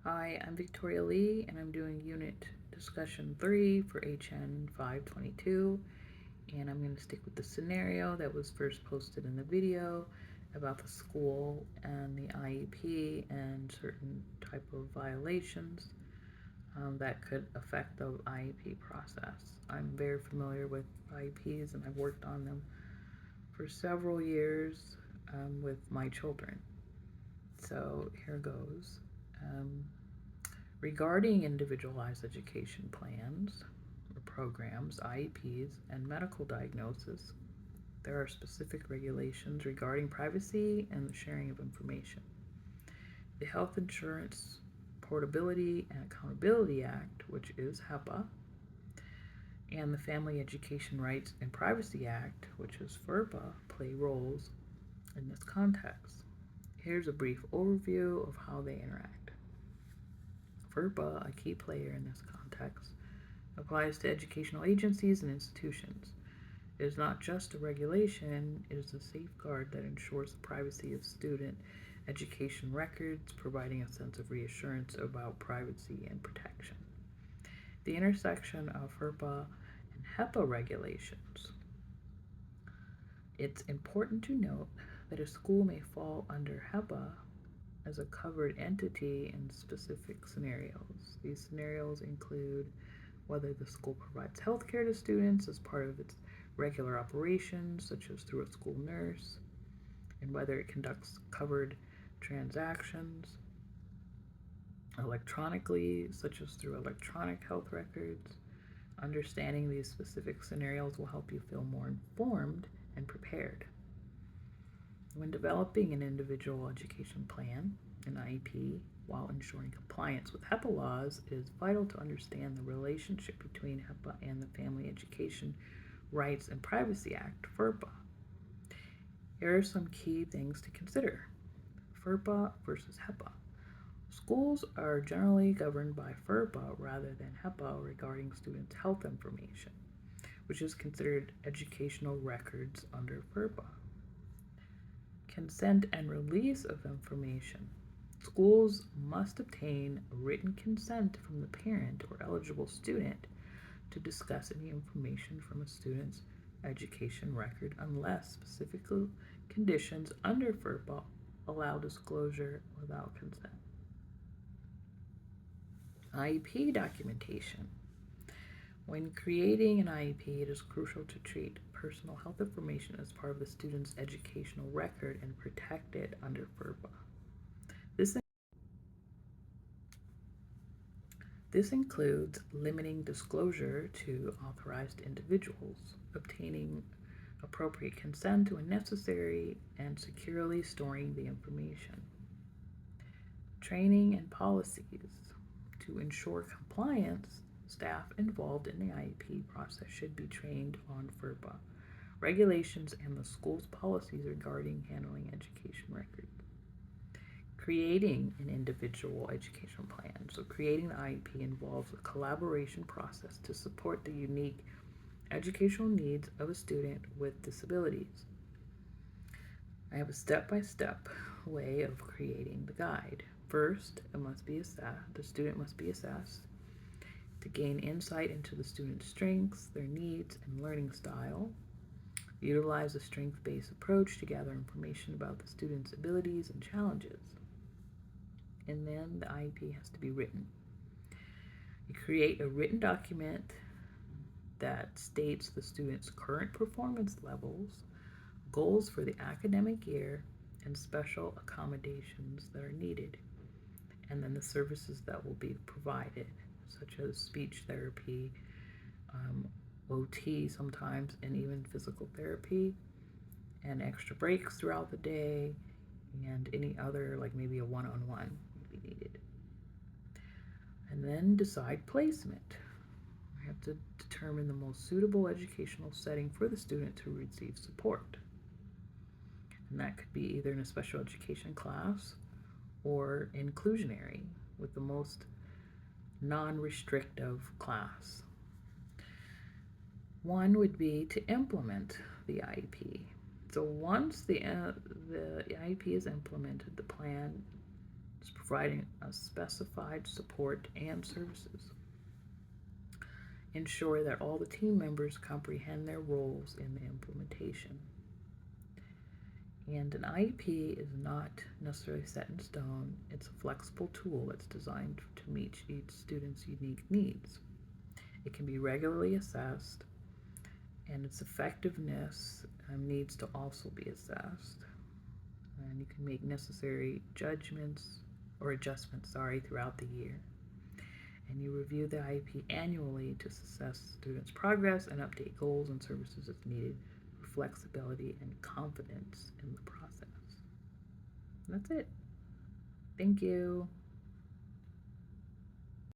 Hi, I'm Victoria Lee, and I'm doing Unit Discussion 3 for HN522, and I'm going to stick with the scenario that was first posted in the video about the school and the IEP and certain type of violations that could affect the IEP process. I'm very familiar with IEPs, and I've worked on them for several years with my children. So here goes. Um, Regarding individualized education plans or programs, IEPs, and medical diagnosis, there are specific regulations regarding privacy and the sharing of information. The Health Insurance Portability and Accountability Act, which is HEPA, and the Family Education Rights and Privacy Act, which is FERPA, play roles in this context. Here's a brief overview of how they interact. FERPA, a key player in this context, applies to educational agencies and institutions. It is not just a regulation, it is a safeguard that ensures the privacy of student education records, providing a sense of reassurance about privacy and protection. The intersection of FERPA and HEPA regulations. It's important to note that a school may fall under HEPA as a covered entity in specific scenarios. These scenarios include whether the school provides health care to students as part of its regular operations, such as through a school nurse, and whether it conducts covered transactions electronically, such as through electronic health records. Understanding these specific scenarios will help you feel more informed and prepared. When developing an individual education plan, an IEP, while ensuring compliance with HEPA laws, it is vital to understand the relationship between HEPA and the Family Education Rights and Privacy Act, FERPA. Here are some key things to consider. FERPA versus HEPA. Schools are generally governed by FERPA rather than HEPA regarding students' health information, which is considered educational records under FERPA. Consent and release of information. Schools must obtain written consent from the parent or eligible student to discuss any information from a student's education record unless specific conditions under FERPA allow disclosure without consent. IEP documentation. When creating an IEP, it is crucial to treat personal health information as part of the student's educational record and protect it under FERPA. This, this includes limiting disclosure to authorized individuals, obtaining appropriate consent when necessary, and securely storing the information. Training and policies. To ensure compliance, staff involved in the IEP process should be trained on FERPA regulations and the school's policies regarding handling education records. Creating an individual education plan. So, creating the IEP involves a collaboration process to support the unique educational needs of a student with disabilities. I have a step-by-step way of creating the guide. First, it must be assessed. The student must be assessed to gain insight into the student's strengths, their needs, and learning style. Utilize a strength-based approach to gather information about the student's abilities and challenges. And then the IEP has to be written. You create a written document that states the student's current performance levels, goals for the academic year, and special accommodations that are needed, and then the services that will be provided, such as speech therapy, OT sometimes, and even physical therapy, and extra breaks throughout the day, and any other, like maybe a one-on-one would be needed. And then decide placement. We have to determine the most suitable educational setting for the student to receive support. And that could be either in a special education class or inclusionary with the most non-restrictive class. One would be to implement the IEP. So once the IEP is implemented, the plan is providing a specified support and services. Ensure that all the team members comprehend their roles in the implementation. And an IEP is not necessarily set in stone. It's a flexible tool that's designed to meet each student's unique needs. It can be regularly assessed, and its effectiveness needs to also be assessed. And you can make necessary judgments or adjustments, throughout the year. And you review the IEP annually to assess students' progress and update goals and services as needed for flexibility and confidence in the process. And that's it. Thank you.